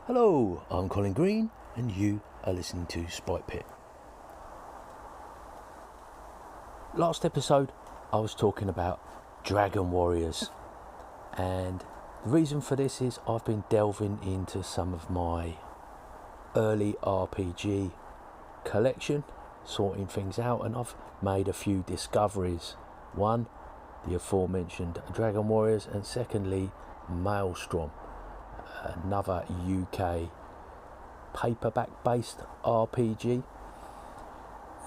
Hello, I'm Colin Green, and you are listening to Spike Pit. Last episode, I was talking about Dragon Warriors, and the reason for this is I've been delving into some of my early RPG collection, sorting things out, and I've made a few discoveries. One, the aforementioned Dragon Warriors, and secondly, Maelstrom, another UK paperback based RPG.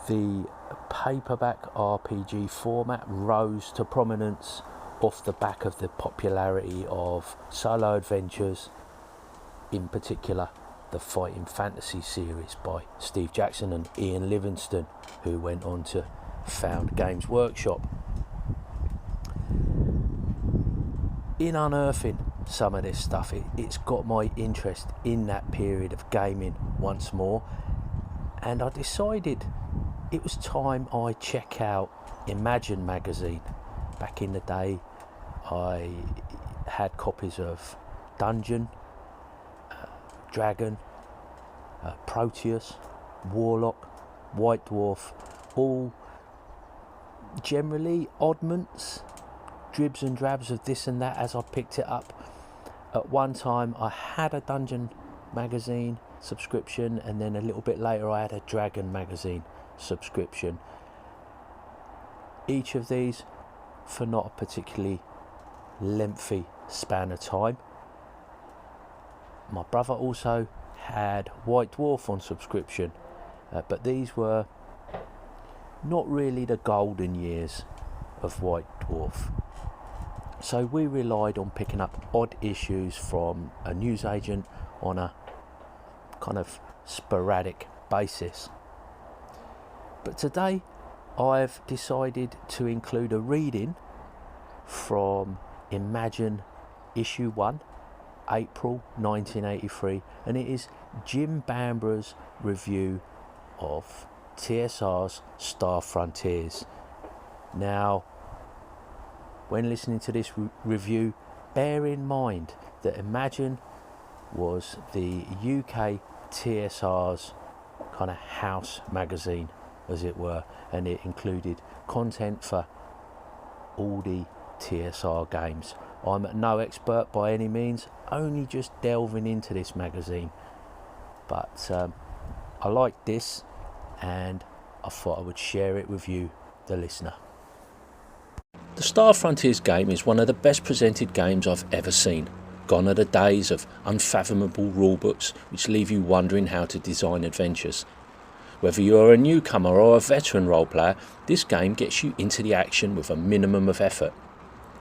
The paperback RPG format rose to prominence off the back of the popularity of solo adventures, in particular the Fighting Fantasy series by Steve Jackson and Ian Livingstone, who went on to found Games Workshop. In unearthing some of this stuff, it's got my interest in that period of gaming once more, and I decided it was time I check out Imagine magazine. Back in the day, I had copies of Dungeon, Dragon, Proteus, Warlock, White Dwarf, all generally oddments, dribs and drabs of this and that as I picked it up. At one time I had a Dungeon magazine subscription, and then a little bit later I had a Dragon magazine subscription. Each of these for not a particularly lengthy span of time. My brother also had White Dwarf on subscription, but these were not really the golden years of White Dwarf. So we relied on picking up odd issues from a newsagent on a kind of sporadic basis. But today I've decided to include a reading from Imagine issue 1, April 1983, and it is Jim Bamborough's review of TSR's Star Frontiers. Now, when listening to this review, bear in mind that Imagine was the UK TSR's kind of house magazine, as it were, and it included content for all the TSR games. I'm no expert by any means, only just delving into this magazine, but I liked this and I thought I would share it with you, the listener. The Star Frontiers game is one of the best presented games I've ever seen. Gone are the days of unfathomable rulebooks which leave you wondering how to design adventures. Whether you are a newcomer or a veteran role player, this game gets you into the action with a minimum of effort.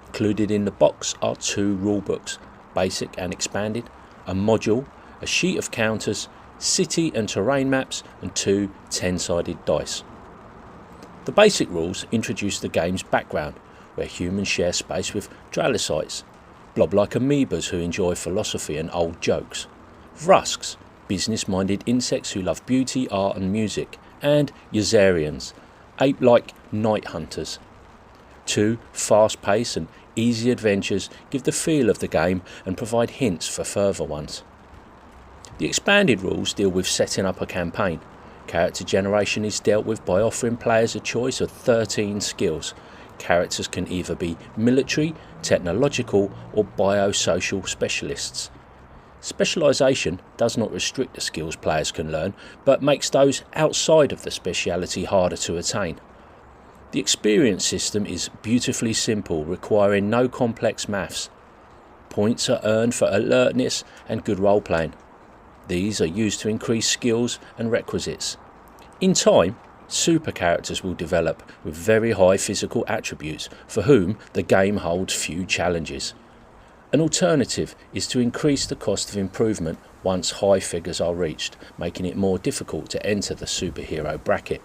Included in the box are 2 rulebooks, basic and expanded, a module, a sheet of counters, city and terrain maps, and 2 10-sided dice. The basic rules introduce the game's background, where humans share space with Dralicites, blob-like amoebas who enjoy philosophy and old jokes, Vrusks, business-minded insects who love beauty, art and music, and Yazarians, ape-like night hunters. 2 fast-paced and easy adventures give the feel of the game and provide hints for further ones. The expanded rules deal with setting up a campaign. Character generation is dealt with by offering players a choice of 13 skills. Characters can either be military, technological or biosocial specialists. Specialisation does not restrict the skills players can learn, but makes those outside of the speciality harder to attain. The experience system is beautifully simple, requiring no complex maths. Points are earned for alertness and good role-playing. These are used to increase skills and requisites. In time, super characters will develop with very high physical attributes for whom the game holds few challenges. An alternative is to increase the cost of improvement once high figures are reached, making it more difficult to enter the superhero bracket.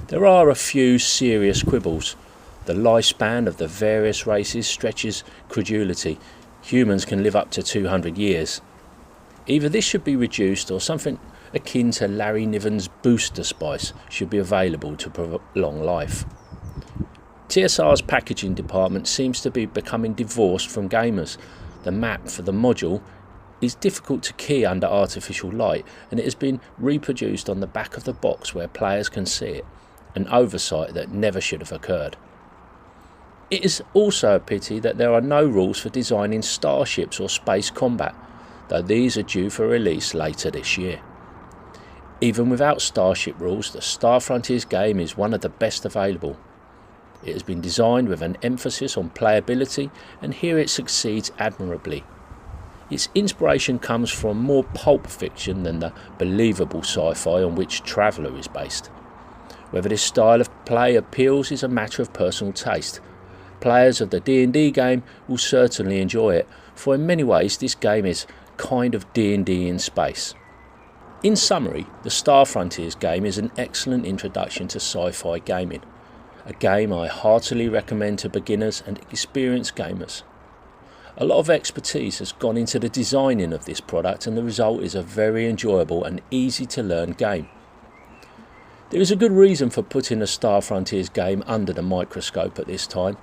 There are a few serious quibbles. The lifespan of the various races stretches credulity. Humans can live up to 200 years. Either this should be reduced or something akin to Larry Niven's booster spice should be available to prolong life. TSR's packaging department seems to be becoming divorced from gamers. The map for the module is difficult to key under artificial light, and it has been reproduced on the back of the box where players can see it, an oversight that never should have occurred. It is also a pity that there are no rules for designing starships or space combat, though these are due for release later this year. Even without starship rules, the Star Frontiers game is one of the best available. It has been designed with an emphasis on playability, and here it succeeds admirably. Its inspiration comes from more pulp fiction than the believable sci-fi on which Traveller is based. Whether this style of play appeals is a matter of personal taste. Players of the D&D game will certainly enjoy it, for in many ways this game is kind of D&D in space. In summary, the Star Frontiers game is an excellent introduction to sci-fi gaming, a game I heartily recommend to beginners and experienced gamers. A lot of expertise has gone into the designing of this product, and the result is a very enjoyable and easy to learn game. There is a good reason for putting the Star Frontiers game under the microscope at this time.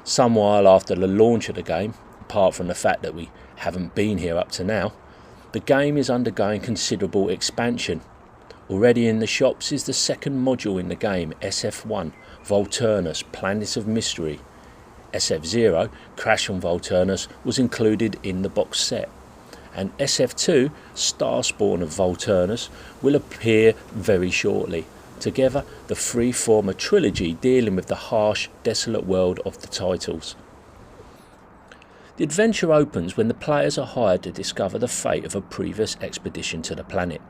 Some while after the launch of the game, apart from the fact that we haven't been here up to now, the game is undergoing considerable expansion. Already in the shops is the second module in the game, SF1, Volturnus, Planet of Mystery. SF0, Crash on Volturnus, was included in the box set, and SF2, Starspawn of Volturnus, will appear very shortly. Together, the three form a trilogy dealing with the harsh, desolate world of the titles. The adventure opens when the players are hired to discover the fate of a previous expedition to the planet.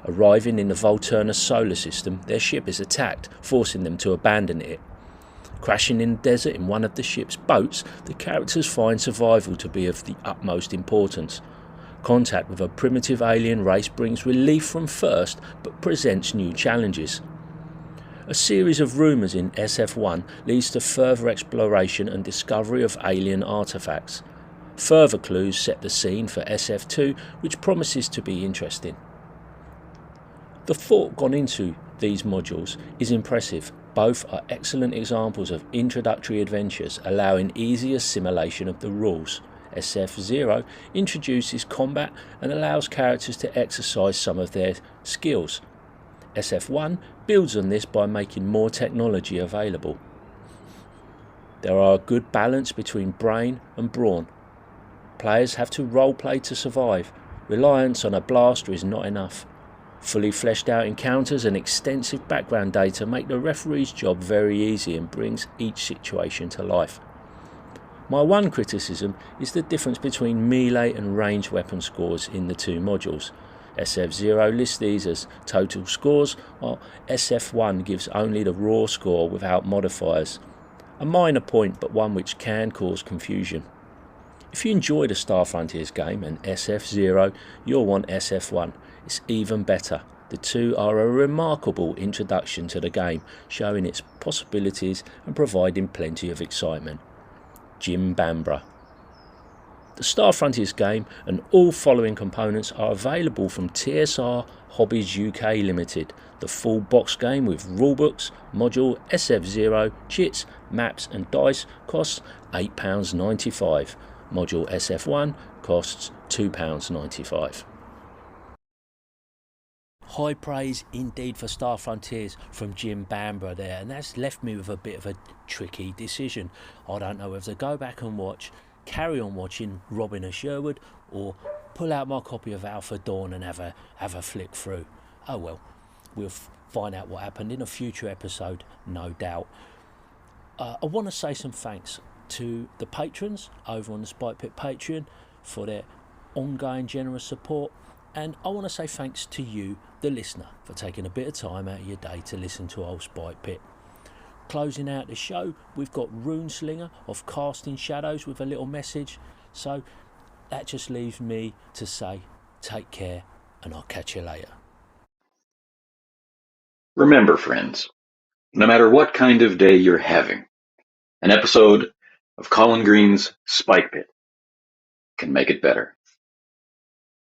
Arriving in the Volturnus solar system, their ship is attacked, forcing them to abandon it. Crashing in the desert in one of the ship's boats, the characters find survival to be of the utmost importance. Contact with a primitive alien race brings relief from thirst, but presents new challenges. A series of rumours in SF1 leads to further exploration and discovery of alien artefacts. Further clues set the scene for SF2, which promises to be interesting. The thought gone into these modules is impressive. Both are excellent examples of introductory adventures, allowing easy assimilation of the rules. SF0 introduces combat and allows characters to exercise some of their skills. SF1 builds on this by making more technology available. There are a good balance between brain and brawn. Players have to roleplay to survive. Reliance on a blaster is not enough. Fully fleshed out encounters and extensive background data make the referee's job very easy and brings each situation to life. My one criticism is the difference between melee and ranged weapon scores in the two modules. SF0 lists these as total scores, while SF1 gives only the raw score without modifiers. A minor point, but one which can cause confusion. If you enjoy the Star Frontiers game and SF0, you'll want SF1. It's even better. The two are a remarkable introduction to the game, showing its possibilities and providing plenty of excitement. Jim Bambra. The Star Frontiers game and all following components are available from TSR Hobbies UK Limited. The full box game with rulebooks, module, SF0, chits, maps and dice costs £8.95. Module SF1 costs £2.95. High praise indeed for Star Frontiers from Jim Bambra there, and that's left me with a bit of a tricky decision. I don't know whether to go back and carry on watching Robin of Sherwood, or pull out my copy of Alpha Dawn and have a flick through. Oh well, we'll find out what happened in a future episode, no doubt. I want to say some thanks to the patrons over on the Spike Pit Patreon for their ongoing generous support, and I want to say thanks to you, the listener, for taking a bit of time out of your day to listen to old Spike Pit. Closing out the show, we've got Runeslinger of Casting Shadows with a little message, so that just leaves me to say take care, and I'll catch you later. Remember, friends, no matter what kind of day you're having, an episode of Colin Green's Spike Pit can make it better.